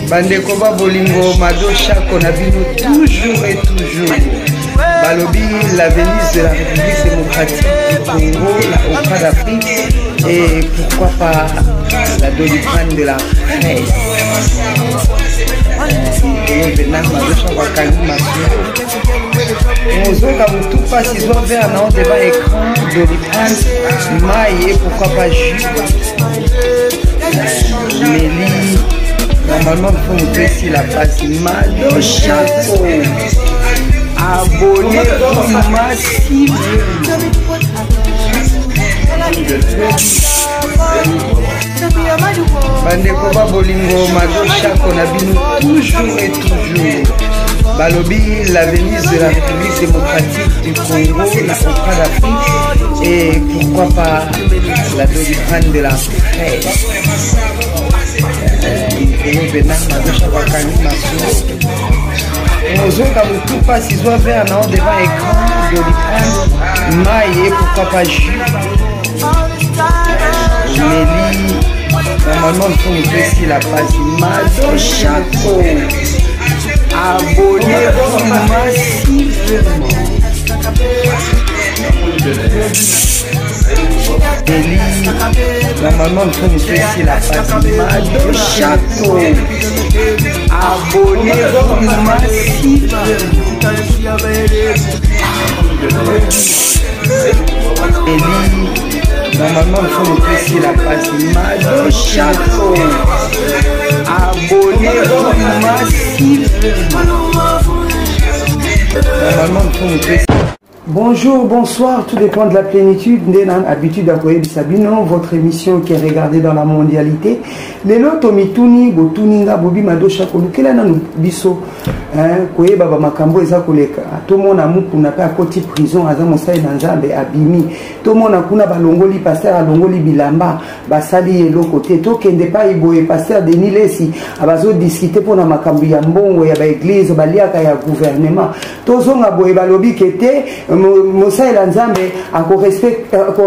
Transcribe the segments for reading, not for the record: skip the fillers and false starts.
Bandeko ba bolingo madosha konabino toujours et toujours. Balobi la Venise de la République démocratique du Congo, la Opéra d'Afrique et pourquoi pas la Doliprane de la presse. On pas si on vers un débat écran Doliprane, maille et pourquoi pas jus. Mélie, normalement il faut montrer si la passe Madosha. Abonnez-vous massivement. Bandeko ba bolingo madosha konabino toujours et toujours. Balobi la Venise de la République démocratique du Congo, la Opéra d'Afrique et pourquoi pas la Doliprane de la presse. On pas si on fait un devant écran Doliprane, maille et pourquoi pas jus. Mélie, normalement il faut montrer si la page Madosha. Abonnez-vous massivement. Mélie, normalement il faut montrer si la page Madosha. Abonnez-vous massivement. Mélie, normalement il faut montrer si la page Madosha. Abonnez-vous massivement. Normalement il faut montrer. Bonjour, bonsoir, tout dépend de la plénitude. N'en habitude à Koye Sabino, votre émission qui est regardée dans la mondialité. Les loto mituni, botuninga, bobi madosha kolukela na biso. Koye baba makambo eza koleka. Tomo na muku na pa koti prison aza mosai na nzambe abimi. Tomo na kuna balongoli pasteur alongoli bilamba basali elo côté. To kende pa iboye pasteur Denis Lesi abazo discuter pour na makambo ya mbongo ya ba église baliaka ya gouvernement. Tozonga boye balobi kete Mosai Lanzambe a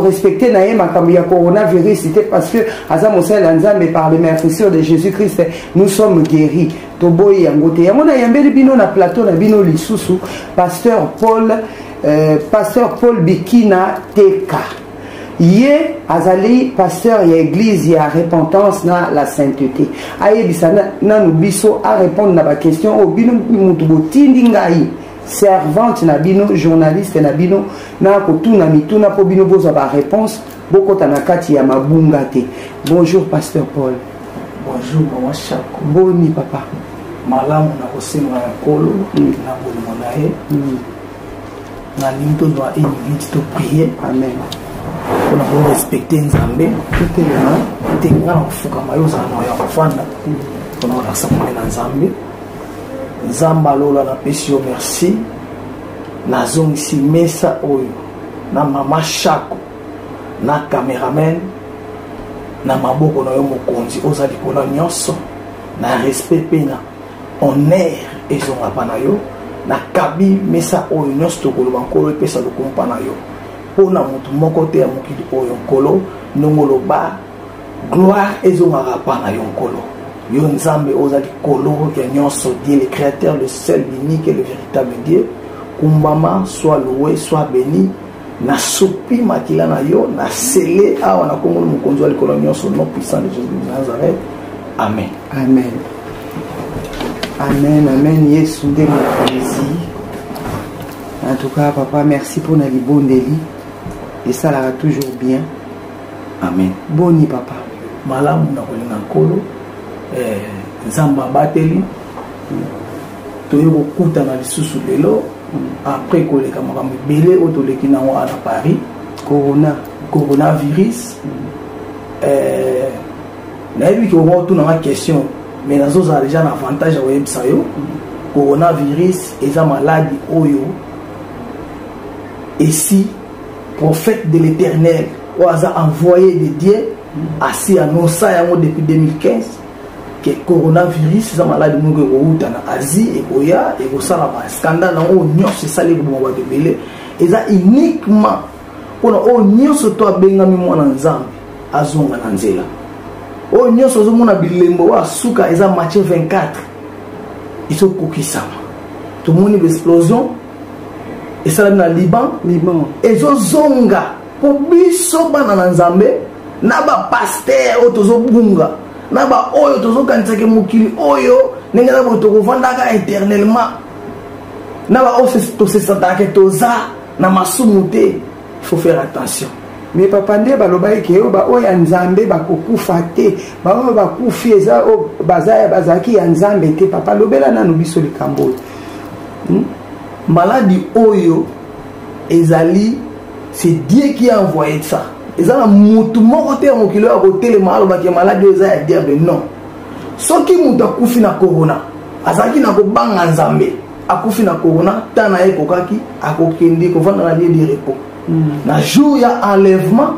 respecté naé makambo ya coronavirus, c'était parce que Aza Mosai Lanzambe par le meurtrissure de Jésus-Christ nous sommes guéris. Toboy yangote. Yamona yambeli bino na plateau na bino lisusu pasteur Paul Bikina Teka. Yé azali pasteur ya église ya repentance na la sainteté. Aye bisana na nubiso a répondre na ba question au bino mutu botindi ngai. Servante Nabino, journaliste Nabino, na kotuna mituna po bino boza ba réponse, boko tanakati ya mabungate. Bonjour pasteur Paul. Bonjour maman Chako. Boni papa. Malamu na kosenga ya kolo na bolimo na ye. Na limto doit une minute to prier. Amen. On a respecter Nzambe. Tout est là. Tenga kufuka mayoza na ya kufanda. On a rassemblé na Nzambe. Nzamba lola na pesio merci na zongisi mesa oyo na mama Chako na cameraman na maboko na yo mokonzi ozali kona nyonso na respect pena honneur ezonga pa na yo na kabi mesa oyo nyonso tokoloba nkolo epesa lokumpa na yo pona mutu moko te ya mokili oyo nkolo nongoloba gloire ezonga pa na yo nkolo. Yo Nzambe ozali kolo ya nyonso Dieu le créateur, le seul, l'unique et le véritable Dieu. Kumbama soit loué, soit béni. Na sopi makila na yo, na scellé awa na kongo mukonzo ali kolo nyonso nom puissant de Jésus de Nazareth. Amen. Amen. Amen, amen. Yesu de mon en tout cas, papa, merci pour la libondeli. Et ça l'ira toujours bien. Amen. Boni papa. Malamu na kolinga nkolo. Nzamba bateli toyebo kuta na lisusu lelo après koleka makambo belé otoleki nango à Paris coronavirus nayebi ki omo tuna ma question mais nazo za déjà un avantage à yebisa yo coronavirus eza maladie oyo et si prophète de l'Éternel ou a envoyé de Dieu assis à Nosa yango depuis 2015 que coronavirus c'est maladie mungu ko na Asie et koya et ko sala ba scandale on nyonso sali ko ba de belé eza uniquement pour on nyonso to benga mi mwana Nzambe azonga na nzela o nyonso ozomona bilembo wa suka eza Matthieu 24 iso kokisama tomoni l'explosion esalami na Liban ezozonga po biso bana na Nzambe na ba pasteur o tozobunga na ba oyo tozokanisaki mokili oyo ndenge na boto kovandaka éternellement na ba oyo tosesantaka toza na masumu te. Il faut faire attention. Mais papa nde balobaki ke ba oyo ya Nzambe bakokufa te ba oyo bakufi eza o bazaya bazaki ya Nzambe te papa lobela nanu biso likambo. Maladie oyo ezali c'est Dieu qui a envoyé ça. Ezala mutu moko te mokilo ya kotele malo ba ke maladie eza ya diable non. Soki mutu akufi na corona azaki na kobanga Nzambe akufi na corona tana ye kokaki akokende kovanda na lieu de repos. Na jour ya enlèvement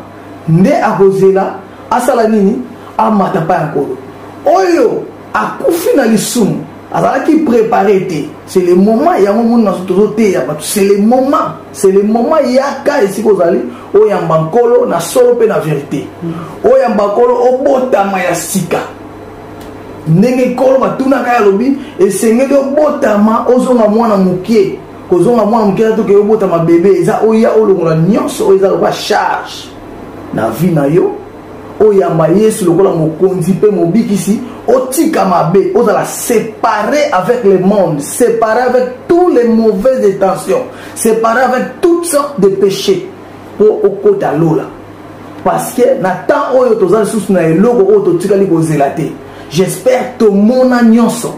nde akozela asala nini amata pa ya kolo oyo akufi na lisumu azalaki préparé te. C'est le moment ya momu na sotozote ya batu, c'est le moment yaka esiko ozali oyamba nkolo na solo pe na vérité oyamba nkolo obotama ya sika ndenge nkolo batunaka ya lobi esengeli obotama ozonga mwana mokie kozonga mwana mokie to ke obotama bébé eza oya olongola nyonso oyo eza loba charge na vie na yo oyamba Yesu lokola mokonzi pe mobikisi otika mabe ozala séparé avec le monde, séparé avec tous les mauvaises intentions, séparé avec toutes sortes de péchés pour okota lola parce que na temps oyo tozali susu na eloko oyo totikali kozela te. J'espère que mon nyonso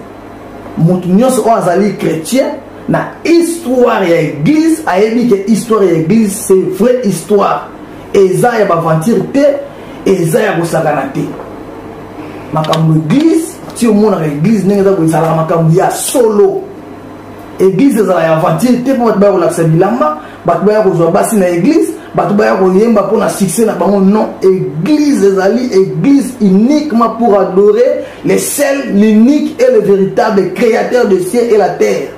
mutu nyonso oyo azali chrétien na histoire ya église ayebi ke histoire ya église c'est vraie histoire eza ya baventure te eza ya kosakana te. Makambo église ti omonaka église ndenge eza kosalaka makambo ya solo. Église ezala ya aventure te mpo bato baya kolakisa bilamba bato baya kozwa basi na église bato baya koyemba mpo na succès na bango non. Église ezali église uniquement pour adorer le seul, l'unique et le véritable créateur des cieux et la terre,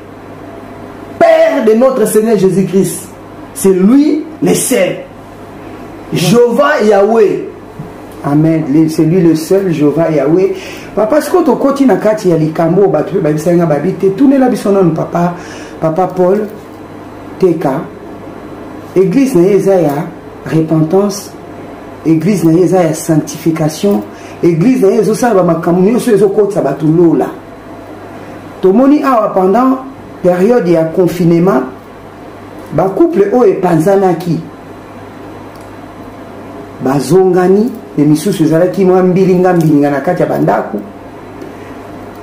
Père de notre Seigneur Jésus-Christ. C'est lui le seul, Jéhovah Yahweh. Amen. C'est lui le seul, Jéhovah Yahweh. Papa, ce que tu continues à kati ya likambo batu babisenga babite tout ne la bisonon papa Paul Teka. Église na yeza ya repentance, église na yeza ya sanctification, église na yeza sa ba makambo nyonso ezokotsa batu lola. Tomoni awa pendant période ya confinement ba couple o epanzanaki bazongani emisusu ezalaki mwa mbilinga na kati ya bandako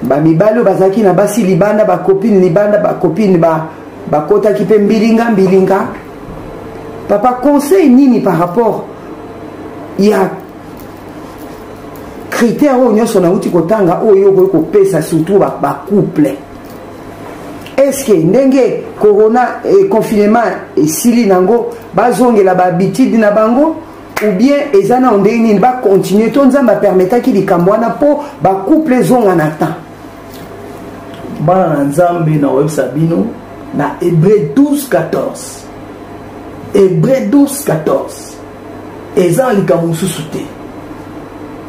bamibali bazalaki na basi libanda bakopine libanda bakopine bakotaki mpe mbilinga. Papa conseil nini par rapport ya critère oyo nyonso nauti kotanga oyo okoki kopesa surtout bakouple? Est-ce que ndenge corona confinement esili nango bazongela bahabitude na bango ou bien ezana ondenge nini bacontinue to nzambe apermetaki likambo wana mpo bakouple ezonga na temps? Bana na nzambe na websa bino na Hébreu 12:14 Hébreu 12:14 eza likambo mosusu te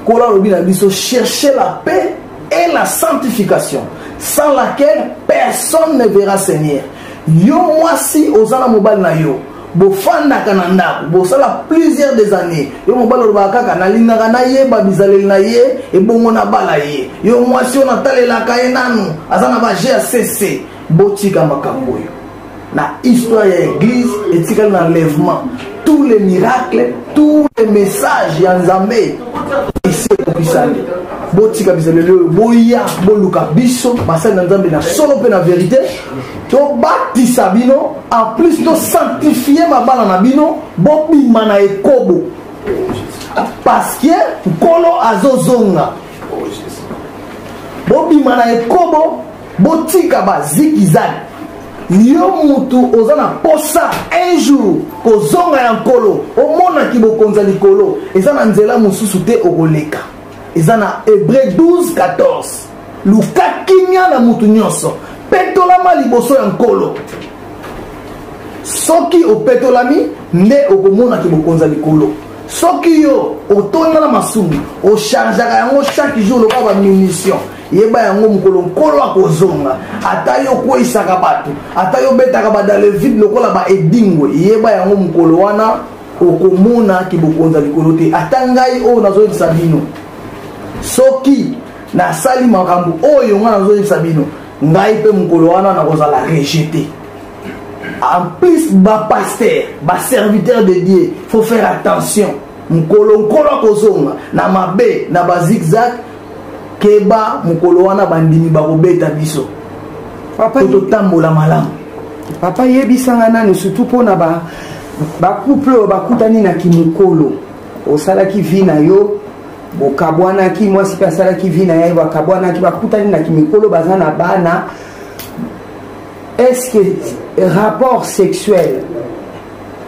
kola lobi na biso chercher la paix et la sanctification sans laquelle personne ne verra Seigneur. Yo mwasi ozala mobali na yo bofandaka na ndako bosala plusieurs des années yo mobali olobaka kaka nalingaka na ye babizaleli na ye ebongo na bala ye yo mwasi oyo natalelaka ye nanu aza na ba GACC botika makambo oyo na histoire ya église etikali na enlèvement tous les miracles tous les messages ya Nzambe isekokisani botika bizaleli oyo boya boluka biso basali na Nzambe na solo mpe na vérité to batisa bino en plus to sanctifier mabala na bino bobima na ekobo parce que nkolo azozonga bobima na ekobo botika bazikizani yo mutu oza na posa un jour kozonga ya nkolo omonaki bokonza likolo eza na nzela mosusu te okoleka eza na Hébreu 12:14 luka kimia na mutu nyonso petolama liboso ya nkolo soki opetolami nde okomonaki bokonza likolo soki yo otonda na masumu ochargeaka yango chaque jour lokola bamunition yeba yango mokolo nkolo akozonga ata yo kweyisaka bato ata yo betaka dans le vide lokola baedingwe yeba yango mokolo wana okomona kibokonza likolo te ata ngai oyo nazoyebisa bino soki nasali makambo oyo nga nazoyebisa bino ngai mpe mokolo wana nakozala rejeté. En plus, pasteur, serviteur de Dieu, il faut faire attention. Mukolo kozonga na mabe na zigzag keba mukolo wana bandimi bakobeta biso. Papa to tambola malamu. Papa yebisanga nani surtout pona ba couple bakutani na kimikolo. Osala ki vina yo bokabwana ki moi si pasala ki vina ya bakabwana ki bakutani na kimikolo bazana bana. Est-ce que rapport sexuel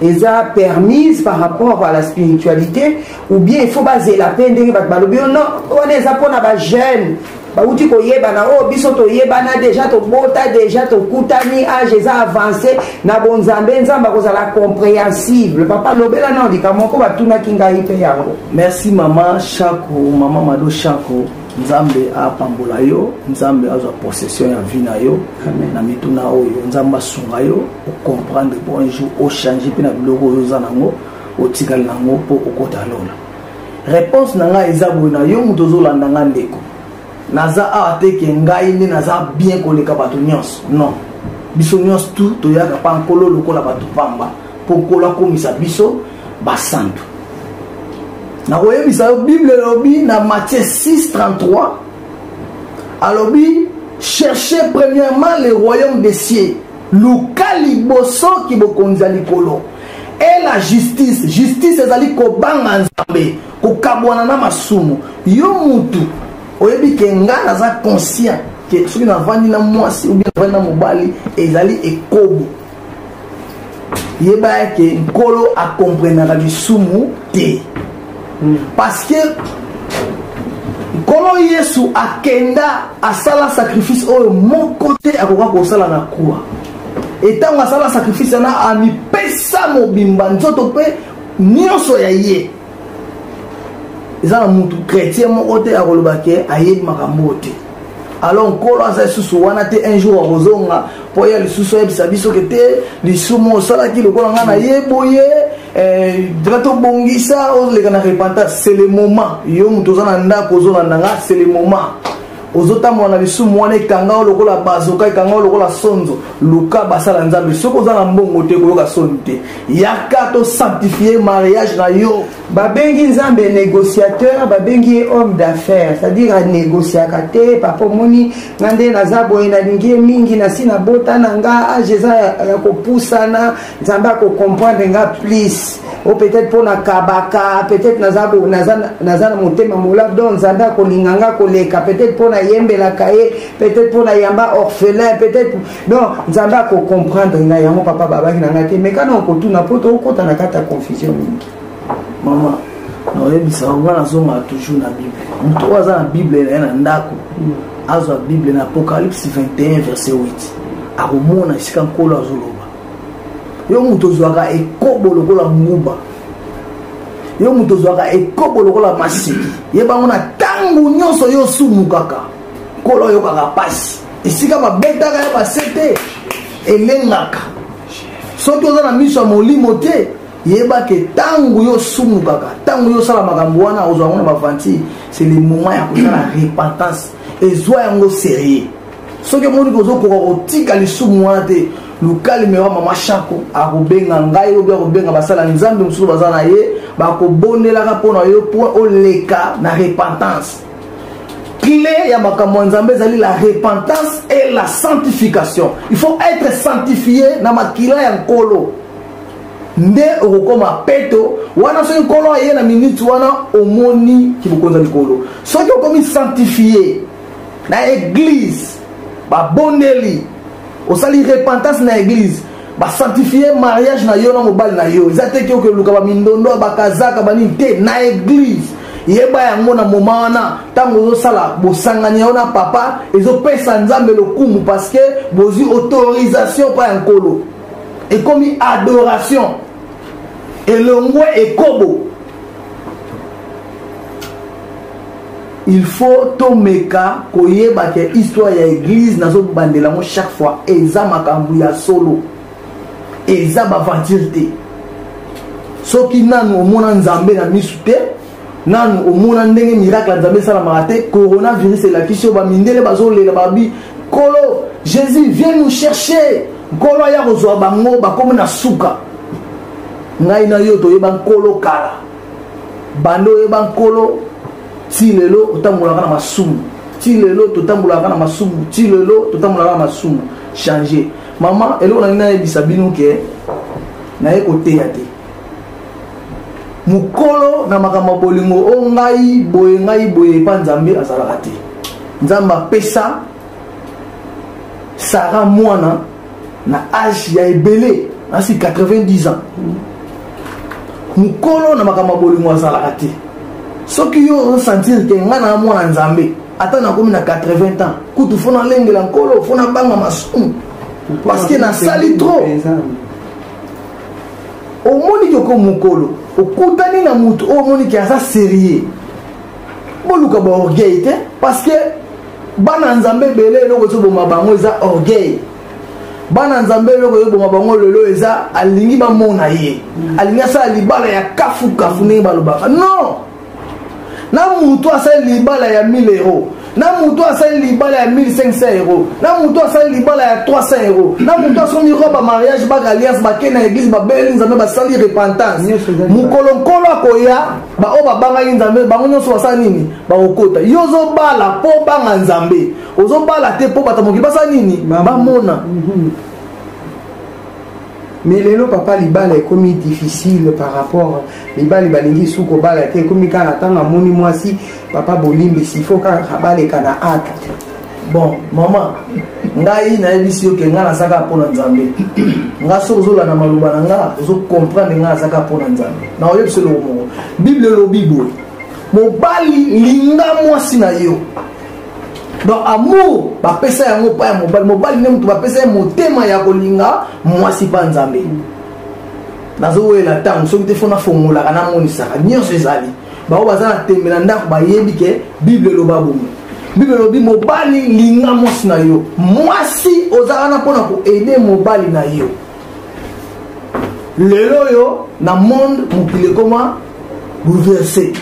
est permis par rapport à la spiritualité ou bien il faut baser la peine de non on est pour na ba jeune ba uti ko yebana o biso to yebana déjà to bota déjà to kutani âge eza avancé na bonzambe nzamba ko la compréhensible papa lobela non di kamoko batuna kinga ipe yango. Merci maman Chako maman Mado Chako nzambe apambola yo nzambe azwa possession ya vie na yo na mituna oyo nzambe asunga yo o comprendre pour un jour o changer pe na biloko oyo za nango o tikala nango po okota lola réponse na nga eza boina yo muto zolanda nga ndeko naza ateke ngai ni naza bien koleka bato nyonso non biso nyonso tout to yaka pa nkolo lokola bato pamba po kola komisa biso basantu. Na la Bible lobi na Matthieu 6:33 alobi cherchez premièrement le royaume des cieux lukali boso ki bokonza likolo et la justice ezali kobanga nzambe kokabwana na masumu yo mutu oyebi ke nga naza conscient ke soki navandi na mwasi ou bien navandi na mobali ezali ekobo yeba ke nkolo akomprenaka lisumu te. Parce que Kolo Yesu akenda asala sacrifice oyo mon côté akoka kosala na kuwa etango asala sacrifice na ami pesa mobimba nzoto pe nyonso ya ye eza na mutu chrétien moko te akoloba ke ayebi makambo te. Alors nkolo aza lisusu wana te un jour akozonga po ya lisusu oyebisa biso ke te lisumu osalaki lokola nga na ye boye drato bongisa oleka na repentance. C'est le moment yo mutu oza na ndako ozolanda nga c'est le moment ozotambola na lisumu wana ekanga lokola bazoka ekanga lokola sonzo luka basala nzambe soki oza na mbongo te koyoka soni te yaka to sanctifier mariage na yo. Babengi nzambe négociateur babengi homme d'affaires c'est-à-dire négociaka te papa moni ngande naza boye na lingi mingi na sina bota na nga ajeza ya kopusana nzambe ko comprendre nga plus ou peut-être pour na kabaka peut-être naza na motema mola don nzambe ko linganga ko leka peut-être pour na yembela kaye peut-être pour na yamba orphelin peut-être non nzambe ko comprendre nga yango papa babaki na nga te mais kana ko tuna poto okota na kata confusion mingi. Maman, nous avons toujours la Bible. Nous avons la Bible dans la Bible dans Apocalypse 21 verset 8. Aromona isika nkolo azoloba. Yo muto zwaka ekobo lokola nguba. Yo muto zwaka ekobo lokola masiki. Yeba ngona tangu nyonso yo sumu kaka. Nkolo yo kaka pasi. Isika babetaka ya basete elengaka. Soki oza na miso ya molimo te yeba ke tangu yo sumu kaka tangu yo sala makambo wana ozwa ngona bavanti c'est le moment ya kozala repentance ezwa yango sérieux soki moni kozokoka kotika lisumu wana te lukali mewa mama Chako akobenga ngai obi akobenga basala nzambe mosusu baza na ye bakobondelaka mpona yo po oleka na repentance. Clé ya makambo nzambe ezali la repentance et la sanctification. Il faut être sanctifié na makila ya nkolo nde okokoma peto wana so nkolo aye na minute wana omoni kibokonza likolo soki okomi sanctifié na église babondeli osali repentance na église basanctifié mariage na yo na mobali na yo eza te ke okeluka bamindondo bakazaka banini te na église yeba yango na moma wana ntango ozosala bosangani yao na papa ezopesa nzambe lokumu parce que bozwi autorisation pa ya nkolo ekomi adoration elongwe ekobo il faut tomeka koyeba ke histoire ya église nazo bandela mo chaque fois eza makambu ya solo eza baventure te soki nanu omona nzambe na misu te nanu omona ndenge miracle nzambe esalamaka te coronavirus elakisi oyo bamindele bazolela babi kolo Jésus viens nous chercher nkolo aya kozwa bango bakomi na suka ngai na yo toyeba nkolo kala bando oyeba nkolo ti lelo otambolaka na masumu ti lelo totambolaka na masumu ti lelo totambolaka na masumu changer mama eloko na ngai nayebisa bino ke naye koteya te mukolo na makambo bolingo o ngai boye pa nzambe azalaka te nzambe apesa Sarah mwana na âge ya ebele asi 90 ans mukolo na makambo bolingo azalaka te soki yo osentir ke nga na mwana nzambe ata nakomi na 80 ans kutu fona lengela nkolo fona banga masumu parce que nasali trop omoni ke ko mukolo okutani na mutu omoni ke aza sérieux boluka ba orgueil te parce que bana nzambe belé eloko ezoboma bango eza orgueil bana nzambe eloko ezoboma bango lelo eza alingi bamona ye alingi asala libala ya kafu ndenge balobaka non na mutu asali libala ya 1000 euros na mutu asali libala ya 1500 euros na mutu asali libala ya 300 euros na mutu asomi roba mariage baka alliance bakei na église babeli nzambe basali repentance mukolo nkolo akoya baoyo babangaki nzambe bango nyonso basala nini bakokota yo ozobala mpo banga nzambe ozobala te mpo bato mokili basala nini bamona. Mais lelo papa libala est comme difficile par rapport libala balingi suko bala te comme kana tanga moni mwasi papa bolimbe s'il faut ka bala kana acte. Bon maman ngai na ebisi yo ke nga na saka pona nzambe nga so zola na maluba na nga zo comprendre nga saka pona nzambe na oyo biselo mo bible lo bible mobali linga mwasi na yo donc amour bapesa yango pa ya mobali ne mutu bapesa motema ya kolinga mwasi pa nzambe nazowela ntango soki te fona fongolaka na monisaka nyonso ezali bao baza na tembe na ndako bayebi ke bible eloba bomo bible elobi mobali linga mwasi na yo mwasi ozala na mpona koede mobali na yo lelo oyo na monde mokili ekoma bouleversé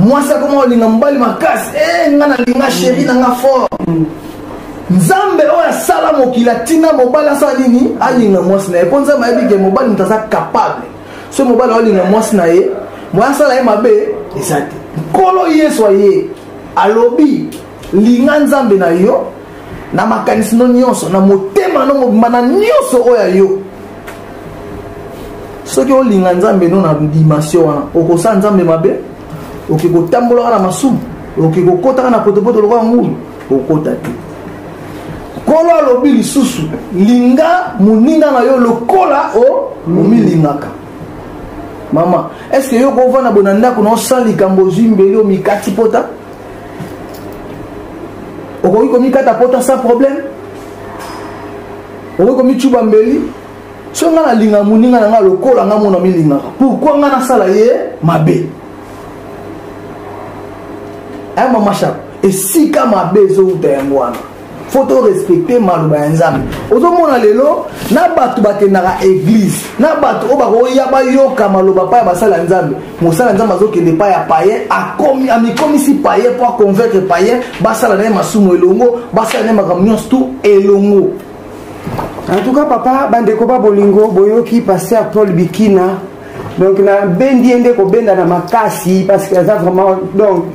mwasi akoma olinga mobali makasi nga nalinga sheri na nga fort nzambe oyo asala mokili atinda mobali asala nini alinga mwasi na ye mpo nzambe ayebi ke mobali moto aza capable so mobali aolinga mwasi na ye mwasi asala ye mabe eza te nkolo yesu aye alobi linga nzambe na yo na makanisi no nyonso na motema no mobimba na nyonso oyo ya yo soki olinga nzambe no na dimension wana okosala nzambe mabe oki kotambolaka na masumu oki kokotaka na potopoto lokola ngulu okota te kolo alobi lisusu linga moninga na yo lokola omilingaka mama est ce que yo kovanda bona ndako na osala likambo ozwi mbeli omikati pota okoki komikata pota sans problème okoki komicuba mbeli so nga nalinga moninga na nga lokola nga mona milingaka pourkui nga nasala ye mabe aya mama shaka esika mabe ezouta yango wana faut to respecter maloba ya nzambe ozomona lelo na bato bakendaka église na bato oyo bakoya bayoka maloba pa ya basala ya nzambe mosala nzambe azokende pa ya payen amikomisi payen po aconvaincre payen basala na ye masumu elongo basala na ye makambo nyonso tu elongo. En tout cas papa bandeko babolingo boyoki pasteur Paul Bikina donc na bendi ende ko benda na makasi parce que ça vraiment donc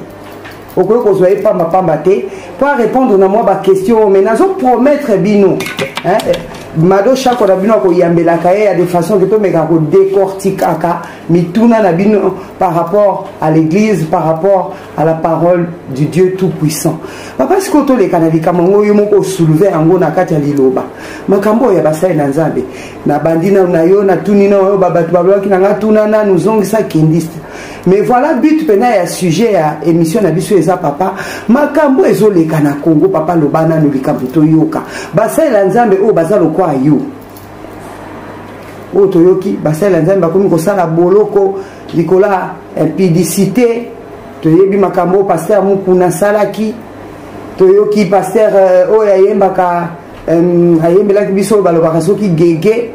okoki kozwa ye pamba te po répondre na mwa baquestion mais nazo promettre bino mado chako na bino akoyambelaka ye ya de façon ke tomeka kodécortikaka mituna na bino par rapport à l'église par rapport à la parole du Dieu tout-puissant. Papa siko toleka na likambo ngo yo moko soulever yango na kati ya liloba makambo ya basali na nzambe na bandina na yo na tuni na yo babatu bablaki na nga tuna na nuzongisa kindiste mais voilà but pena ya sujet ya émission na biso eza papa makambo ezoleka na Congo papa lobana no likambo toyoka basali na nzambe o bazalo kwa yo otoyoki basali na nzambe bakomi kosala boloko likola impudicité toyebi makambo pasteur Mukuna salaki toyoki pasteur oyo ayembaka ayembelaki biso balobaka soki gege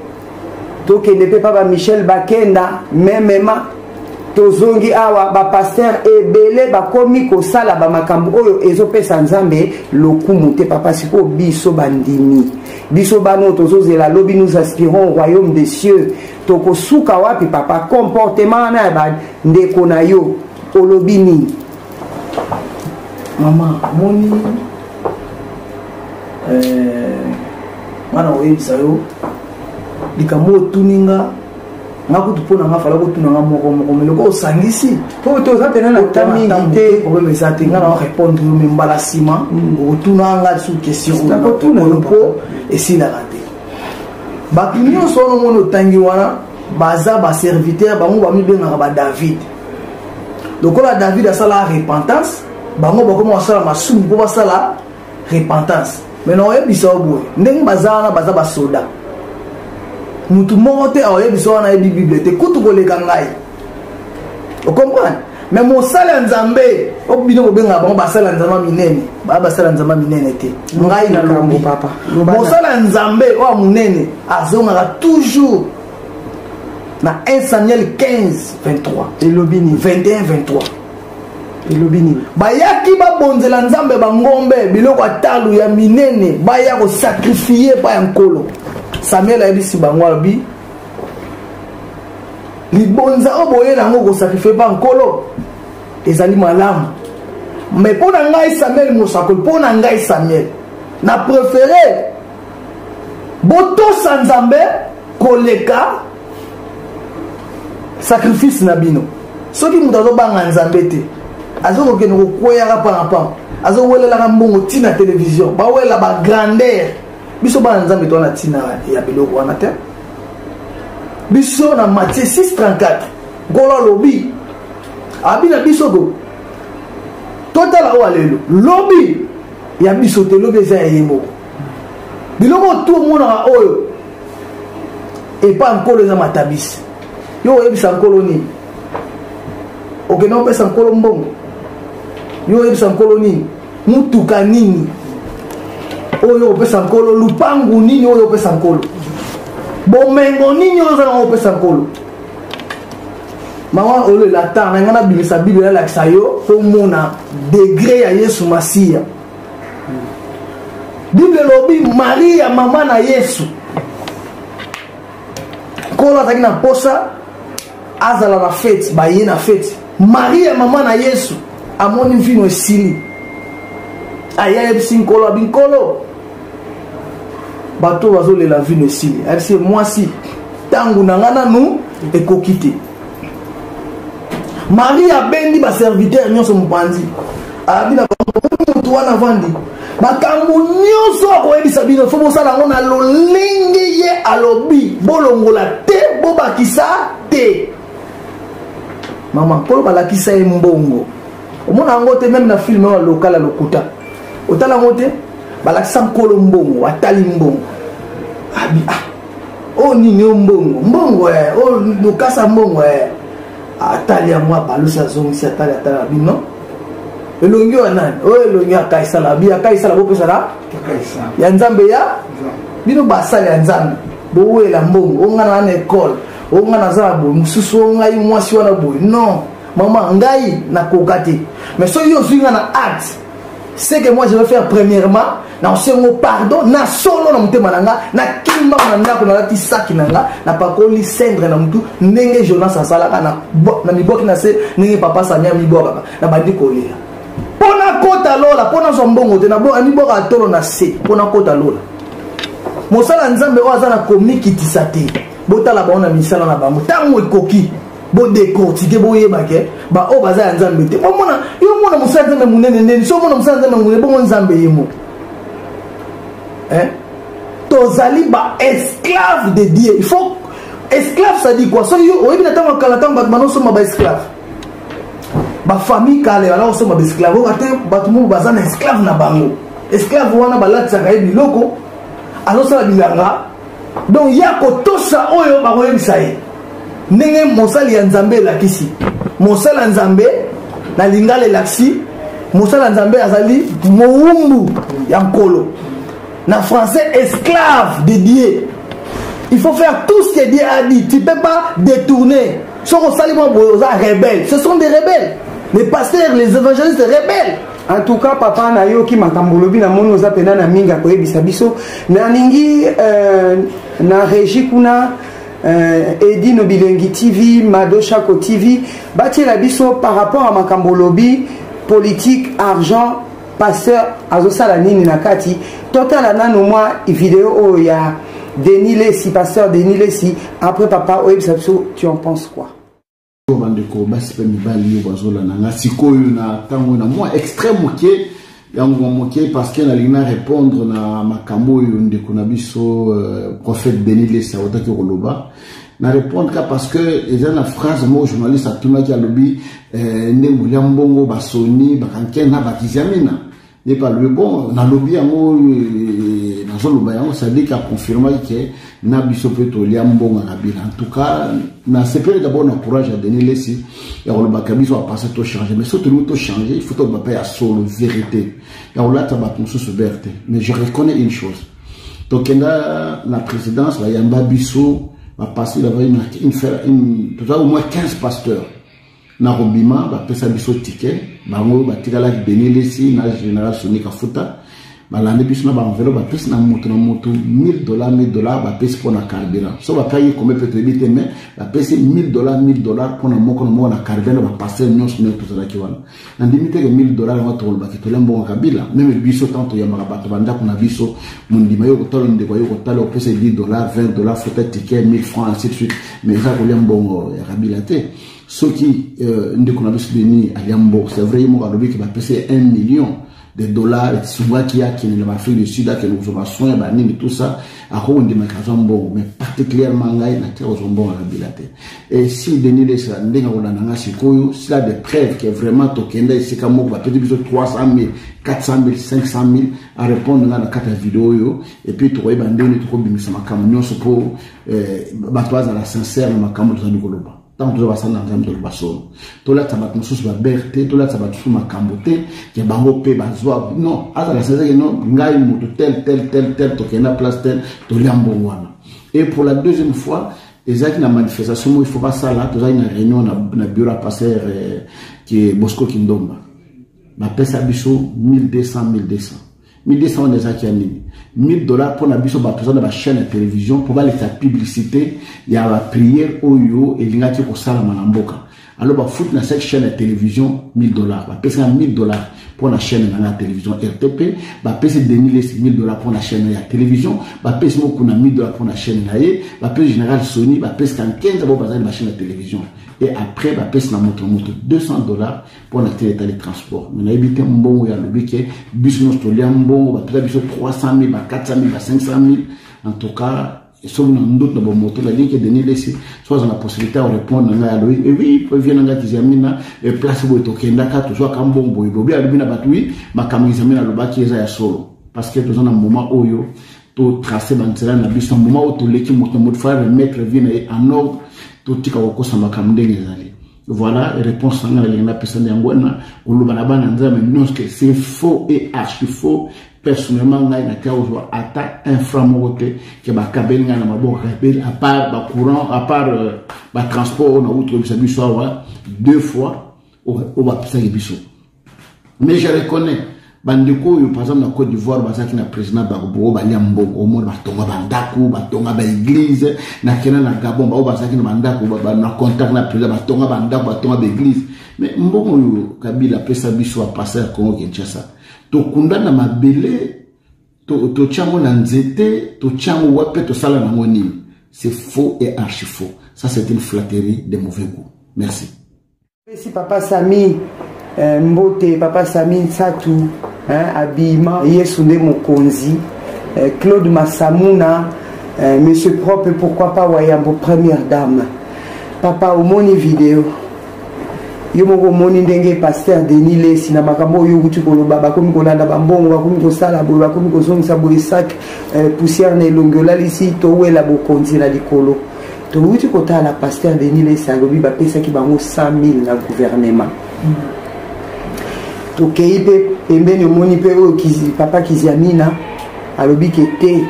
tokende mpe pa ba Michel Bakenda memema tozongi awa bapasteur ebele bakomi kosala bamakambo oyo ezopesa nzambe lokumu te papa siko biso bandimi biso bano tozozela lobi nous aspirons au royaume des cieux tokosuka wapi papa comportement na bandeko na yo olobi nini mama moni mwana oyebisa yo likambo otuninga ngakutu pona nga fala kotuna nga moko meloko osangisi po toza pena na tami te problème ça te nga na répondre yo mbala sima otuna nga sous question ko esila raté ba kinyo sono mono tangi wana baza ba serviteur bango ba mibenga ba David lokola David asala repentance bango bakoma wasala masumu po basala repentance mais non ebisa oboye ndenge bazana baza ba soda mutu moko te aoyebiso wana yebi bible te kutu koleka ngai okomprendre mais mosala nzambe obino kobenga bango basala nzamba minene basala nzamba minene te ngai na lobi papa mosala nzambe oya munene azongaka toujours na 1 Samuel 15:23 elobini 21:23 elobini bayaki babonzela nzambe bangombe biloko atalu ya minene baya kosakrifie pa ya nkolo Samuel ayebisi bango alobi libonza oboye nango kosakrifie pa nkolo ezali malamu mais mpo na ngai Samuel mosakoli mpo na ngai Samuel na préféré botosa nzambe koleka sacrifice na bino soki mutu azobanga nzambe te azokokende kokweyaka pangapanga azowelelaka mbongo ntina télévision bawela bagrandeur biso bana nzambe towana ntina ya biloko wana te biso na Matthieu 6:34 ngolo alobi abina biso ko totala oyo alelo lobi ya biso te lobi eza ya ye moko biloko tu omonaka oyo epa nkolo eza matabisi yo oyebisa nkolo nini okende opesa nkolo mbongo yo oyebisa nkolo nini mutuka nini oyo opesa nkolo lupangu nini oyo opesa nkolo bomengo nini oyo ozana opesa nkolo mawa olela ta na ngana bilisa bible alakisa yo komona degré ya Yesu Masia bible lobi Maria mama na Yesu nkolo ataki na posa azala na fete baye na fete Maria mama na Yesu amoni vino esili ayebisi nkolo abinkolo bato bazolela vino esili ayebisi mwasi tangu na nga nanu ekoki te Maria abendi baserviteur nyonso mopanzi abina mutu wana vandi makambo nyonso akoyebisa bino fo bosala yango na lolenge ye alobi bolongola te bobakisa te mama nkolo balakisa ye mbongo omona yango te meme na filme oyo lokala lokuta otala yango te balakisa nkolo mbongo atali mbongo abi o nini o mbongo o lokasa mbongo atali ya mwa balusi azongisi atali bino elongi wa nani oyo elongi akaisala bi akaisala bopesala ya nzambe ya bino basali ya nzambe bowela mbongo ongana na ekole ongana za boye mususu ongai mwasi wana boye non maman ngai nakoka te mais soki yo zwinga na acte c'est que moi je vais faire premièrement na osengo pardon na solo na mutema nanga na kimba na ndako na lati saki nanga na pakoli cendre na mutu ndenge Jonas asalaka na miboki na se ndenge papa Samia miboka na bandi kolia pona kota lola pona so mbongo te na bo miboka atolo na se pona kota lola mosala nzambe o azana komikitisa te botala baona misala na bango tango ekoki bo décortiquer boyeba ke ba o baza ya nzambe te omona yo mona musala nzambe munene ndeni so mona musala nzambe munene bongo nzambe yemo tozali ba esclave de Dieu. Il faut esclave ça dit quoi? So yo oyebi na tango kala tango bato soma ba esclave ba famille kale ala soma ba esclave o ate bato mo baza na esclave na bango esclave wana balatisa ka biloko azosala bilanga donc ya kotosa oyo bakoyebisa ye ndenge mosali ya nzambe elakisi mosala nzambe na lingala laxi mosala nzambe azali moumbu ya nkolo na français esclave de Dieu. Il faut faire tout ce que Dieu a dit. Tu ne peux pas détourner. Ce sont des rebelles. Ce sont des rebelles. Les pasteurs, les évangélistes rebelles. En tout cas, papa na yo ki makambolobi na mono za pena na minga ko yebisa biso na ningi na régie kuna Edi no Bilengi TV, Madoshako TV, bati la biso par rapport à makambolobi politique, argent, pasteur azosala nini na kati total anano moi vidéo o ya Denis Lessi, pasteur Denis Lessi. Après papa oyebisa biso, tu en penses quoi? Bandeko basi pe mibali bazola na sikoyo na tango na moi extrême moké yango moké parce que na lina répondre na makambo yo ndeko na biso prophète Denis Lessi otaki koloba na répondre parce que ils ont la phrase moi journaliste a tuna ki alobi ndembo ya mbongo basoni bakankena bakizamina n'est pas le bon na lobby yango na zoloba yango ça dit qu'a confirmé que na biso peto lia mbonga kabila. En tout cas na sepele d'abord na courage à Denis Lessi ya loba kabiso a passer tout changer mais surtout tout changer il faut to ba ya solo vérité ya ola ta ba konso soberté mais je reconnais une chose donc la présidence la yamba biso va passer il va une tout ça au moins 15 pasteurs na robima ba pesa biso ticket bango ba tikala Denis Lessi na général Sonic Kafuta balande biso na ba enveloppe ba pesa na moto $1000 ba pesa pour na carburant so ba paye comme peut être mais ba pesa $1000 pour na moko na carburant ba passer nyonso ne tout ça ki wana na limite que $1000 wa to ba ki to lembo kabila même biso tanto ya marabato banda kuna biso mundima yo ko tolo ndeko yo ko talo pesa $10 $20 faut ticket 1000 francs ainsi de suite mais ça ko lembo ya kabila te ce qui ndeko na biso Denis aliambo c'est vrai mo alobi ki ba pesa $1 million souvent qui a qui ne va faire le sud qui nous va soin banini tout ça à rond de makazombo mais particulièrement ngai na terre zombo à bilate et si Denis Lessi ndenga ona nanga sikoyo s'il a des preuves que vraiment tokenda ici comme va peut-être 300,000 400,000 500,000 à répondre dans la carte vidéo yo et puis to yeba ndeni to bimisa makamu nyonso po batwaza la sincère makamu to ndikoloba tant que ça n'a jamais de basson to la tabat mususu ba berté to la tabat su makambote ke bango pe bazwa non ata la saison non ngai mutu tel to kena place tel to liambo wana et pour la deuxième fois ezaki na manifestation il faut pas ça là to za une réunion na bureau passer qui est Bosco Kindomba ba pesa biso 1200 on des aki anini $1000 pour na biso ba personne ba chaîne de télévision pour ba la publicité ya la prière oyo elingaki ko sala manamboka alors ba foot na cette chaîne de télévision $1000 ba pesa $1000 pour la chaîne na la télévision RTP ba pesa Denis Lessi $1000 pour la chaîne ya télévision ba pesa mo kuna $1000 pour la chaîne na ye ba pesa général Sony ba pesa 15 ba bazali ba chaîne de télévision et après ba pesa na moto $200 pour la télé transport mais na ebité mbongo ya lobike business to liambo ba pesa biso 300,000 ba 400,000 ba 500,000 en tout cas et sur une autre moto la ligne que Denis Lessi soit la possibilité de répondre à lui et oui peut venir dans Tizamina et place où tokenda ka to soit comme bon boy bobi alubina batui ma kamizamina lo baki eza ya solo parce que tous en un moment oyo to tracer bantela na biso moment où to leki moto faire remettre vie en ordre to tika ko samba kamdenge zali voilà réponse à la personne d'Angwana ou le banabana mais que c'est faux et archi faux. Personnellement, on a une attaque inframoté que ba kabel na mabo kabel à part ba courant à part ba transport on a outre bisabi soir 2 fois au ba pisa biso mais je reconnais bandeko yo par exemple na Côte d'Ivoire bazaki na président Bagbo ba liambo au monde ba tonga bandako ba tonga ba église na Kenya na Gabon ba bazaki na bandako ba na contact na président ba tonga bandako ba tonga ba église mais mbongo yo Kabila pesa biso a passer à Congo Kinshasa to kundana mabele to chango na nzete to chango wape to sala na ngoni c'est faux et archi faux ça c'est une flatterie de mauvais goût merci. Merci papa Sami Mbote papa Sami Satou habillement Yesunde Mokonzi Claude Massamuna monsieur propre pourquoi pas Wayambo première dame papa au moni vidéo yo moko moni ndenge pasteur Denis Lessi na makambo yo kuti koloba bakomi kolanda bambongo bakomi kosala boye bakomi kozongisa boye sac poussière na elongola lisi towela bokonzi na likolo to wuti kotala pasteur Denis Lessi alobi bapesaki bango 100,000 na gouvernement tokei mpe pembeni omoni mpe oyo papa Kiziamina alobi ke te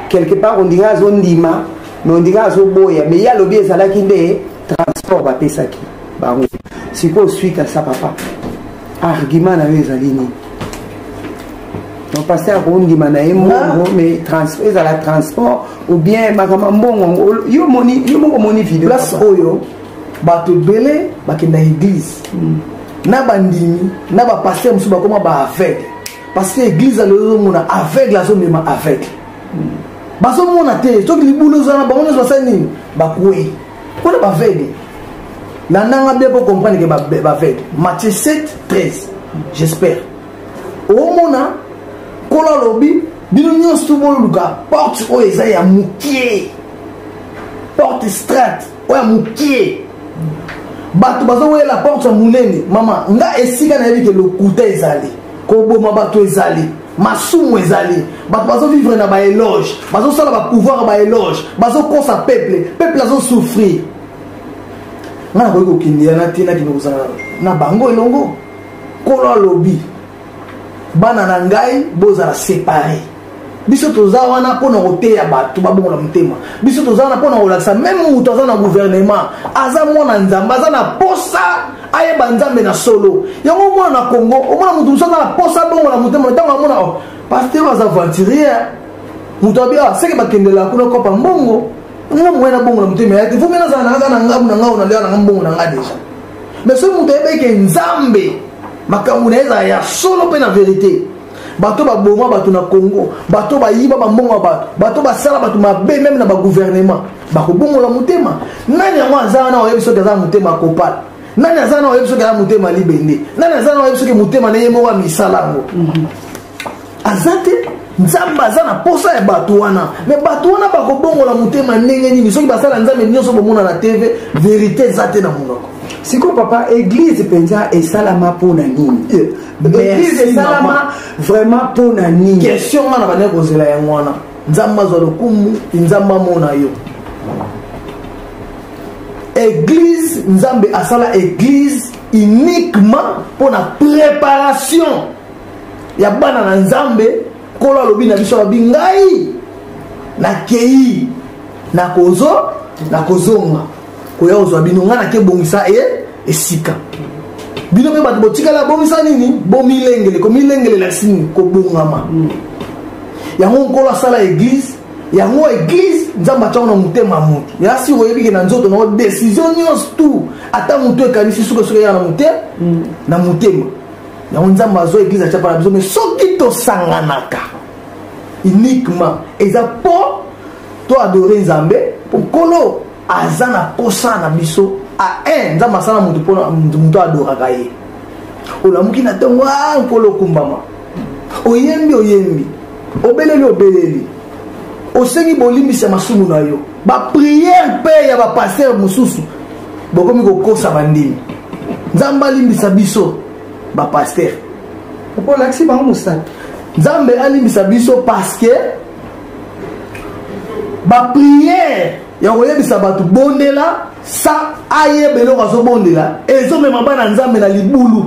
quelque part on dirait azondima mais on dirait azoboya mais ye alobi ezalaki nde transport bapesaki bango sikoyo suite à ça papa argument na yo ezali nini non pasteur akondima na ye mbongo mais ezala transport ou bien makambo mbongo yo moko omoni video place oyo bato ebele bakenda église na bandimi na bapasteur mosusu bakoma baaveugle parce que église alozomona aveugle azomema aveugle bazomona te soki libulu ozana bango nyonso basali nini bakwei mpona baveugle landanga bien po comprendre ke baveugle Matthieu 7 13 j'espère omona kola lobi bino nyonso boluka porte oyo eza ya mokie porte strate oyo ya mokie bato bazowela porte ya monene mama nga esika nayebi ke lokuta ezali koboma bato ezali masumu ezali bato bazovivre na baéloge bazosala bapouvoir baéloge bazokosa peuple azosouffrir nga nakoki kokindela na te nakende kozala na bango elongo kolo alobi bana na ngai bozala séparé biso toza wana mpona koteya bato babongola motema biso toza wana mpona kolakisa meme moto aza na gouvernement aza mwana nzambe aza na posa ayeba nzambe na solo yango omona na Congo omona moto mosu aza na posa abongola motema ntango amona paster aza aventurier moto abia seke bakendela kuna kopa mbongo nga moye na bongo na motema yake fo mena azala nanga na ngabu na ngao na lea nanga mbongo na nga deja mais soki moto ayebeke nzambe makambo na ezala ya solo mpe na vérité bato baboma bato na Congo bato bayiba bambongo bato basala bato mabe même na bagouvernement bakobongola motema nani yango aza wana oyebi soki aza motema akopala nani aza wana oyebi soki aza motema libende nani aza wana oyebi soki motema na ye moko amisala yango aza te nzambe aza na posa ya bato wana me bato wana bakobongola motema ndenge nini soki basala nzambe nyonso bomona na TV vérité eza te na monoko siko papa église penza esalama mpona nini église esalama vraiment mpona nini question nga na bane kozela yango wana nzambe azwa lokumu nzambe amona yo église nzambe asala église uniquement mpona préparation ya bana na nzambe kolo alobi na biso alobi ngai nakei nakozonga koya ozwa bino nga nake bongisa esika bino mpe bato botikala bongisa nini bomilengele komilengelela sini kobongama yango nkolo asala église yango église nzambe atyango na motema ya moto yasi oyebike na nzoto nango décision nyonso tu ata moto ekanisi soki eya na motema yango nzambe azwa église atyapa na biso mais soki tosanganaka uniquement eza mpo to adore nzambe mpo nkolo aza na posa na biso a nzambe asala moto mpona moto adoraka ye olamuki na ntongo nkolo okumbama oyembi obeleli osengi bolimbisa masumu na yo bapriere mpe ya bapaster mosusu bokomi kokosa bandimi nzambe alimbisa biso bapaster opolakisi bango mosala nzambe alimbisa biso parce que bapriere ya koyebisa bato bondela sa ayeba eloko azobondela ezomema bana nzambe na libulu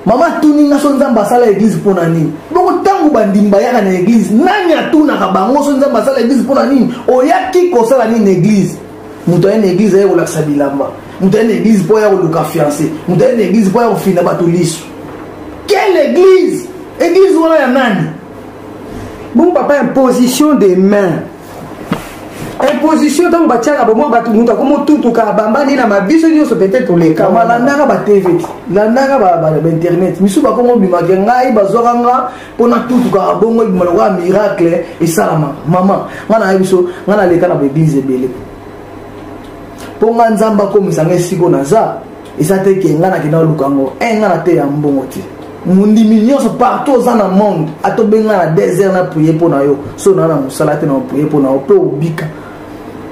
mama tuninga so nzambe asala église mpona nini bongo ntango bandimi bayaka na église nani atunaka bango so nzambe asala église mpona nini oyaki kosala nini église moto aye na église aye kolakisa bilamba moto aye na église mpo aya koluka fiancé moto aye na église mpo aya kofinda bato liso quelle église église wana ya nani bon papa imposition des mains imposition ntango batiaka bomoi bato moto akomotutuka bambani na mabiso nyonso peut-être oleka landaka batv landaka bainternet misu bakomobimaka ngai bazwaka nga mpona tutukaka bongo ebima lokola miracle esalamaka mama nga na biso nga naleka na baeglise ebele mpo nga nzambe akomisanga esiko naza eza te ke nga nakenda oluka ngo nga na te ya mbongo te mondimi nyonso partout oza na monde atobenga na désert na prier mpona yo so na mosala te na prier mpona yo mpe obika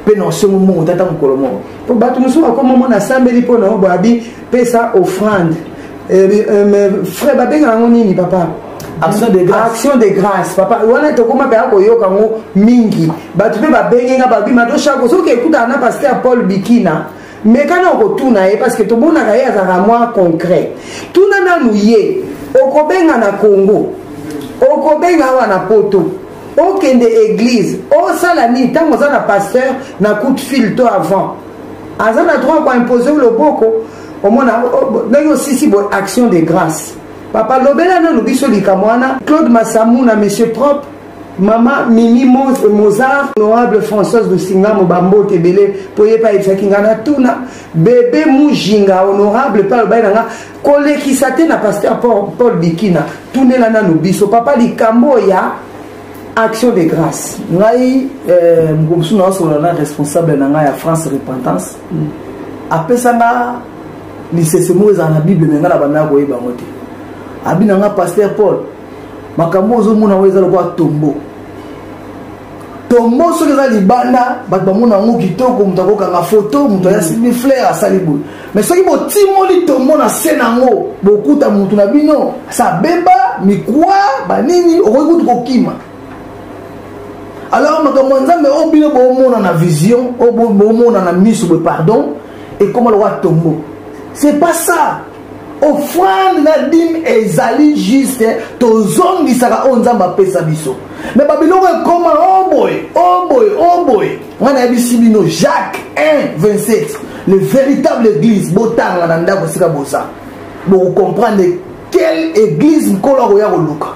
mpe na osengo mbongo tata mokolo moko po bato mosusu bakomomo nasambeli mpona yo babi pesa offrande frère babengaka yango nini papa action de grâce papa wana tokoma mpe akoyoka yango mingi bato mpe babengenga babima to chako soki ekutaka na paster Paul Bikina mais quand on retourne parce que tout le monde a un moins concret tout le monde est au Kobenga na Congo au Kobenga na Poto au Kende église au Salani tant qu'on a pasteur na coup de fil tout avant on a droit pour imposer le boko au moins aussi action de grâce papa lobela na lubiso likamwana Claude Massamou na monsieur propre Maman Mimi Mozart, honorable Françoise de Singamo Bambo Tebele, Poye pa Ifakingana Tuna, bébé Mujinga, honorable Paul Bainanga, Kole Kisate na pasteur Paul Bikina, Tune Lana Nubiso, papa Likambo ya action de grâce. Ngai, Mgomsu na Solana responsable na ya France Repentance. Après ça, ni c'est mots dans la Bible, mais na bana ko yeba mote. Abinanga pasteur Paul. Makambo ozomona weza lokwa tombo tombo soki eza libanda bato bamona yango kitoko moto akokanga foto moto ayasimbi fleur asali boye mais soki botimoli tombo na se nango bokuta motu na bino sa beba mikwa banini okoki kutu kokima alors makambo ya nzambe oyo bino bomona na vision oyo bomona na miso boye pardon ekoma lokwa tombo c'est pas ça. Offrande na dîme ezali juste tozongisaka onzamba pesa biso mais babiloko ekoma oh boy on a bisi bino Jacques 1:27 le véritable église botanga na ndako sika bosa pour comprendre quelle église nkolo akoya koluka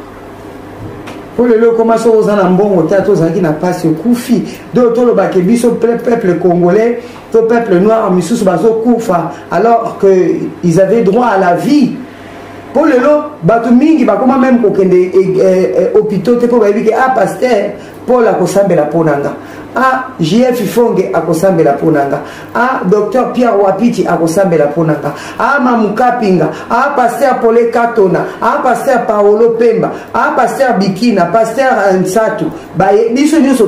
pour le commencer aux anambongo tato zangi na passe kufi d'autres le biso peuple congolais tout peuple noir misusu bazo kufa alors que ils avaient droit à la vie pour le bato mingi bakoma même kokende hôpital te pour ba que ah pasteur Paul akosambela ponanga ah JF Fonge akosambela ponanga ah docteur Pierre Wapiti akosambela ponanga ah Mamukapinga ah pasteur Paul Katona ah pasteur Paolo Pemba ah pasteur Bikina pasteur Ansatu ba biso nyonso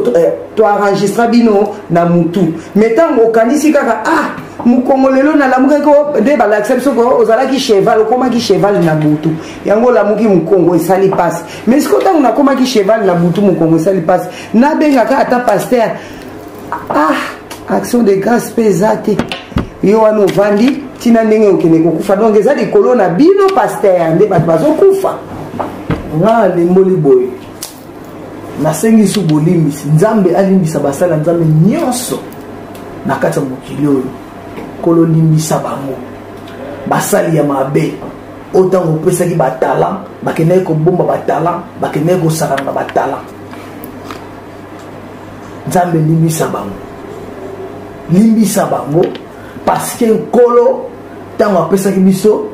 to enregistra bino na mutu metango okanisi kaka ah mukongolelo na lamuka ko de ba l'acception ko ozala ki cheval okoma ki cheval na mutu yango lamuki mukongo esali passe mais ce que tant on a koma ki cheval na mutu mukongo esali passe na benga ka ata pasteur ah action de grâce pesate yo wana vandi tina ndenge okene kokufa donc eza likolo na bino pasteur nde bato bazokufa nga lemboli boye nasengi su bolimbisi nzambe alimbisa basala nzambe nyonso na kati ya mokili oyo kolo limbisa bango basali ya mabe otango opesaki batala bakendaki kobomba batala bakendaki kosakana na batala nzambe limbisa bango parce que nkolo ntango apesaki biso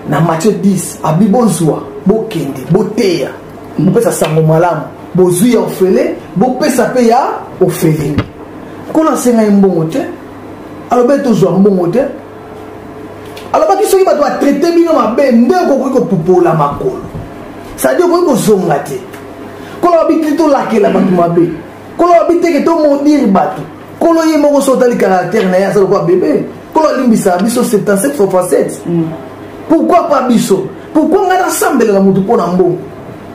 na Matthieu 10 abi bozwa bokende boteya bopesa sango malamu bozwi ya ofele bopesa pe ya ofele nkolo asengai mbongo te alobi tozwa mbongo te alobaki soki bato batraite bino mabe nde okoki kopupola makolo sadi okoki kozonga te kolo babi te tolakela bato mabe kolo babi teke tomodire bato kolo ye moko so otali caractère na ye aza lokwa bebe kolo alimbisaka biso 77x7 pourquoi pas biso pourquoi ngai nasambelela motu mpo na mbongo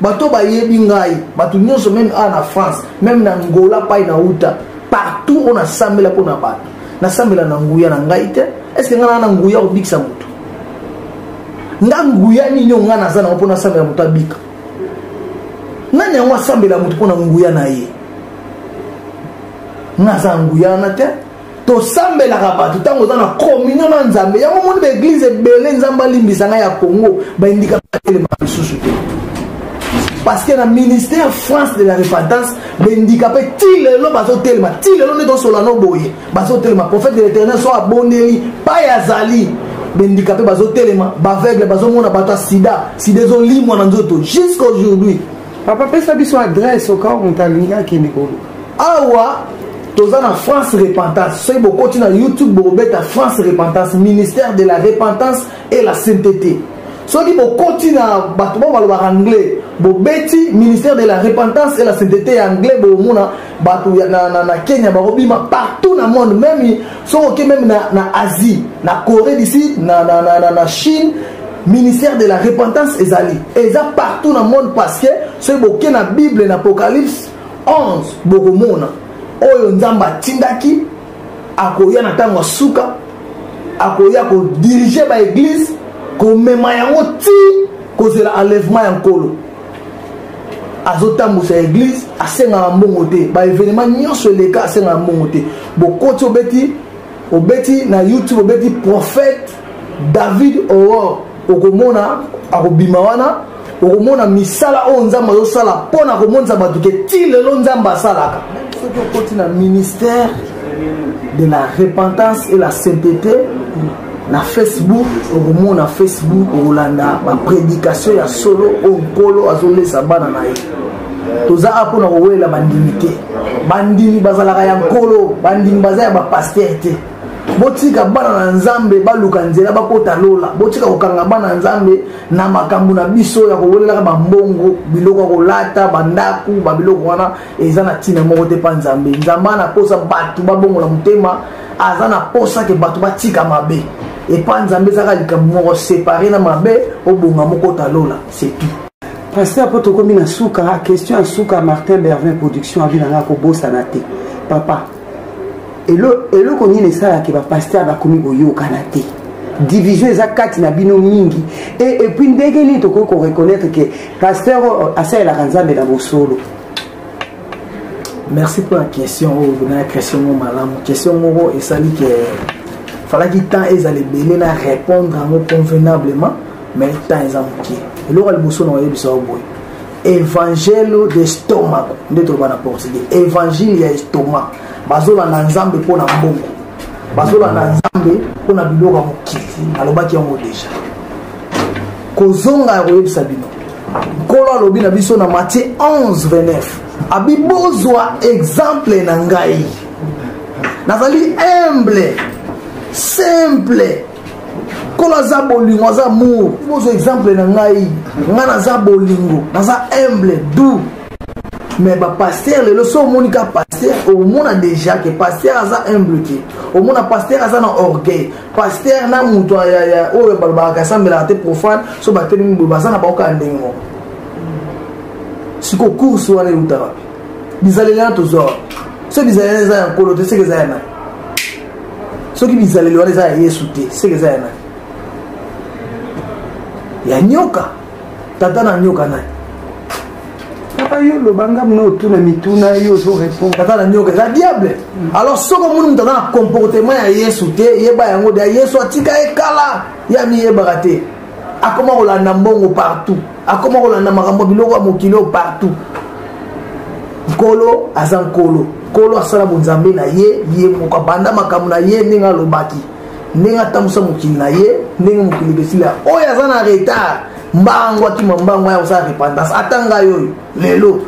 bato bayebi ngai bato nyonso même na France même na Angola pai na uta partout on asambela mpo na bato nasambela na nguya na ngai te est-ce que ngai na nguya kobikisa motu nga nguya nini nga naza nango mpo nasambela motu abika nani yango asambela motu mpo na nguya na ye naza nguya na te tosambelaka bato ntango oza na communion na nzambe yango moni baeglize ebele nzambe alimbisa ngai ya Congo bayindika batelema lisusu te parce que na ministère France de la repentance bendikapé ti lelo bazotelema ti lelo nde tosolano boye bazotelema prophète de l'éternel so abondeli pa yazali bendikapé bazotelema baveugle bazomona bato ya sida ezolimwa na nzoto jusqu'aujourd'hui papa pesa biso adresse au cas où on talinga kende ko awa toza na France repentance soki bokoti na YouTube bobeta France repentance ministère de la repentance et la sainteté soki bokoti na bato bo balobaka anglais bobeti ministère de la repentance et la sainteté anglais bomona bato na Kenya barobima partout na monde même soki même na Asie na Corée du Sud na Chine ministère de la repentance ezali eza partout na monde parce que soki boke na Bible na Apocalypse 11 bokomona oyo nzamba tindaki akoya na tango suka akoya ko diriger ba église ko mema yango ti ko zela enlèvement ya nkolo azotambusa église asenga mbongo te ba événement nyonso leka asenga mbongo te bokoti obeti na YouTube obeti prophète David Aurore okomona akobima wana okomona misala o nzamba zosala pona komonza bato ke ti lelo nzamba asalaka soki okoti na ministère de la repentance et la sainteté na Facebook okomona Facebook okolanda baprédication ya solo onkolo azolesa bana na ye toza apo na kowela bandimi te bandimi bazalaka ya nkolo bandimi baza ya bapaster te botika bana na nzambe baluka nzela bakota lola botika kokanga bana na nzambe na makambo na biso ya kowelelaka bambongo biloko kolata bandaku babiloko wana eza na ntina moko te pa nzambe nzambe anaposa bato babongola motema aza na posa ke bato batika mabe epa nzambe ezaka likambo moko separe na mabe obonga mokota lola c'est tout. Pasteur Potokomi na suka question suka Martin Bervin production abilanga ko bossa na te papa elo ko nyine sala ke ba pasteur ba komi boyo kanate division eza kati na bino mingi et puis ndenge ni to ko reconnaître que pasteur asa la kanzambe na bosolo. Merci pour la question na question malamu question moko esali ke fala ki temps ezali belé na répondre convenablement mais temps ezamki le roi le na yebisa boy évangile de stomac ndeto bana portugais évangile ya stomac bazola na nzambe pona mbongo bazola na nzambe pona biloko mokili alobaki yango déjà kozonga ya koyebisa bino nkolo alobi na biso na Matthieu 11:29 abibozwa exemple na ngai nazali humble simple kola za bolingo za amour bozo exemple na ngai ngana za bolingo naza humble doux mais ba pasteur le so monika pasteur au mona déjà que pasteur aza humble ki au mona pasteur aza na orgueil pasteur na muto ya o ba ka sambela te profane so ba teni mbo baza na ba ka ndengo siko course wana utara bizalela tozo so bizalela za nkolo te seke za na so ki bizalela wana za Yesu te seke za na ya nyoka tata na nyoka na papa yo lo banga mno tuna mituna yo so répondre tata na nyoka la diable alors soko munu mutana na comportement ya Yesu te yeba yango de Yesu atika ekala ya mi yeba te akoma kolanda mbongo partout akoma kolanda makambo biloko mokilo partout nkolo azankolo kolo asala bonzambe na ye moko banda makambo na ye ninga lobaki ninga tamusa mokili na ye ninga mokili besila oya za na retard mbango akima mbango ya usala repentance atanga yoyo lelo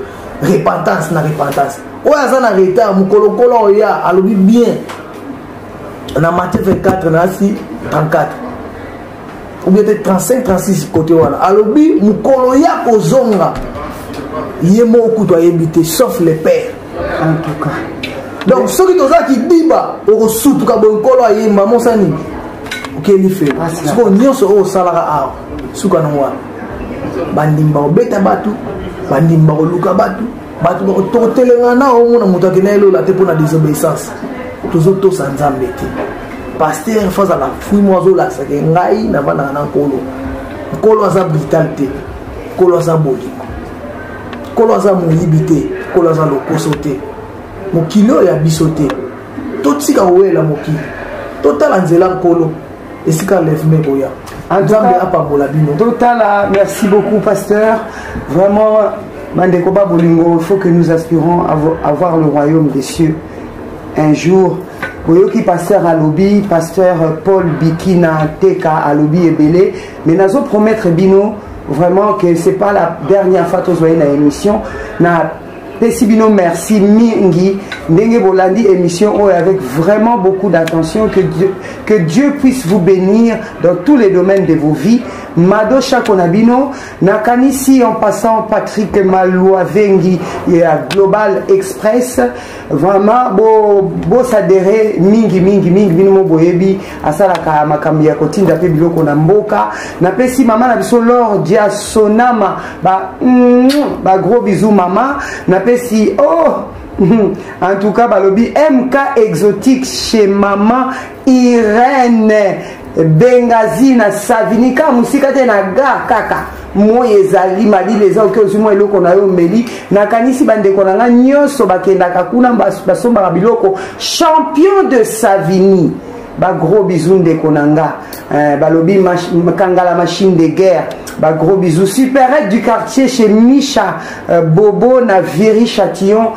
repentance na repentance oya za na retard mukolokolo oya alobi bien na Matthieu 24 na si 34 ou bien 35-36 côté wana alobi mukolo ya kozonga yemo okuto ayebite sauf le père en tout cas donc ceux qui toza ki diba oko sutu ka bonkolo ayemba mosani okeli fe siko nyonso o salaka a suka na mwa bandimba obeta batu bandimba oluka batu bako totelenga na o mona mutaki na elo la te pona désobéissance tozo to sanzambe te pasteur faza la fui mozo la sa ke ngai na bana na nkolo aza brutal te nkolo aza bolingo nkolo aza moyibi te nkolo aza lokoso te mokili oyo ya biso te totika kowela mokili totala nzela nkolo esika leveme boya nzambe apambola bino totala. Merci beaucoup pasteur, vraiment Mandeko Bolingo, il faut que nous aspirons à voir le royaume des cieux un jour. Oyoki pasteur alobi, pasteur Paul Bikina Teka alobi ebele, mais nazo promettre bino vraiment que c'est pas la dernière fois que vous voyez la émission na Pesibino merci mingi ndenge bolandi émission avec vraiment beaucoup d'attention, que Dieu puisse vous bénir dans tous les domaines de vos vies. Mado Chakonabino nakanisi en passant Patrick Maloua Vengi et à Global Express vraiment bo s'adhérer mingi bino boyebi asalaka makambi ya kotinda pe biloko na mboka na pesi mama na biso Lord dia sonama ba gros bisous mama na pesi En tout cas, balobi MK exotique chez maman Irène Bengazi na Savini ka musika te na ga kaka moye ezali malili eza oke ozimo eloko na yo meli nakanisi bandeko na nga nyonso bakendaka kuna basombaka biloko champion de Savini. Ba gros bisous ndeko na nga balobi kangala machine de guerre. Bah, gros bisous. Supérette du quartier chez Micha Bobo na Viri Châtillon.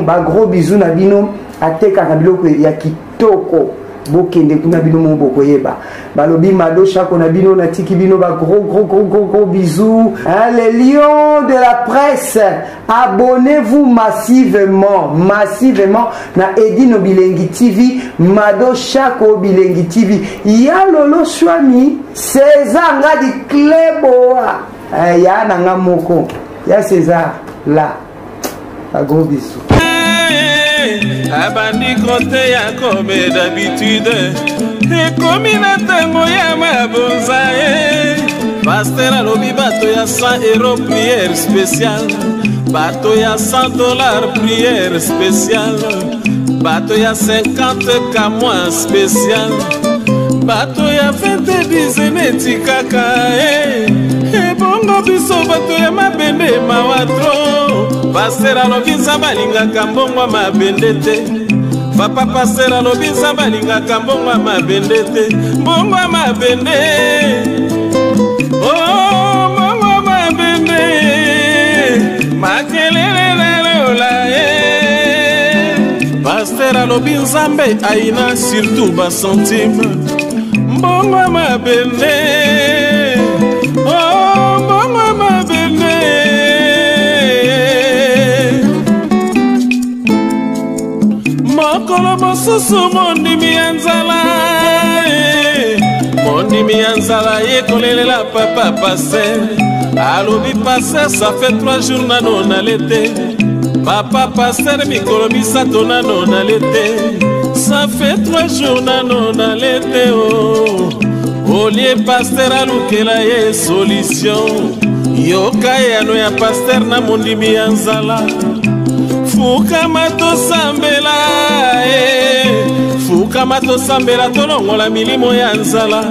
Bah, gros bisous na bino ateka na biloko ya kitoko. Bokende kuna bino mon boko yeba. Balobi mado chako na bino na tiki bino ba gros bisous. Hein, les lions de la presse, abonnez-vous massivement na Edino Bilengi TV, mado chako Bilengi TV. Ya lolo swami César ngadi kleboa. Ya nanga moko. Ya César là. Un gros bisou. Abandi côté ya comme d'habitude et comme na tango ya mabonza pasteur alobi bato ya 100 € prière spéciale bato ya 100 $ prière spéciale bato ya 50 kamwa spécial bato ya 20 bizeneti kaka bongo biso bato ya mabende mawatro pasteur alobi nzambe alingaka mbongo mabende te papa pasteur alobi nzambe alingaka mbongo mabende te mbongo mabende oh mbongo mabende makelele lola pasteur alobi nzambe aina surtout ba centime mbongo mabende oh mbongo mabende mokolo mosusu mondimi ya nzala yekolelela papa passer alobi passer ça fait 3 jours nano nalete papa passer mikolo misato nano nalete ça fait 3 jours nano nalete oh olie pasteur alukela ye solution yoka yano ya pasteur na mondimi ya nzala fukama tosambela tolongola milimo ya nzala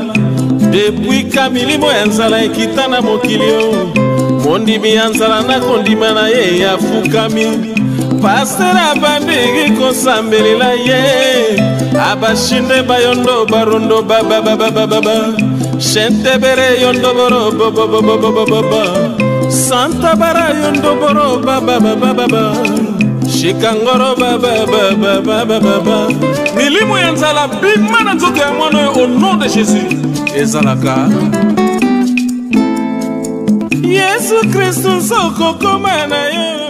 depuis ka milimo ya nzala ekita na mokilio mondimi ya nzala na kondima na ye ya fukami pasteur abandiki kosambelela ye abashinde bayondo barondo babababababa shentebere yondo boro bababababa santa bara yondo boro bababababa shikangoro babababababa milimo ya nzala bima na nzoto ya mwana au nom de Jésus ezalaka Yesu Kristo soko koma na yo.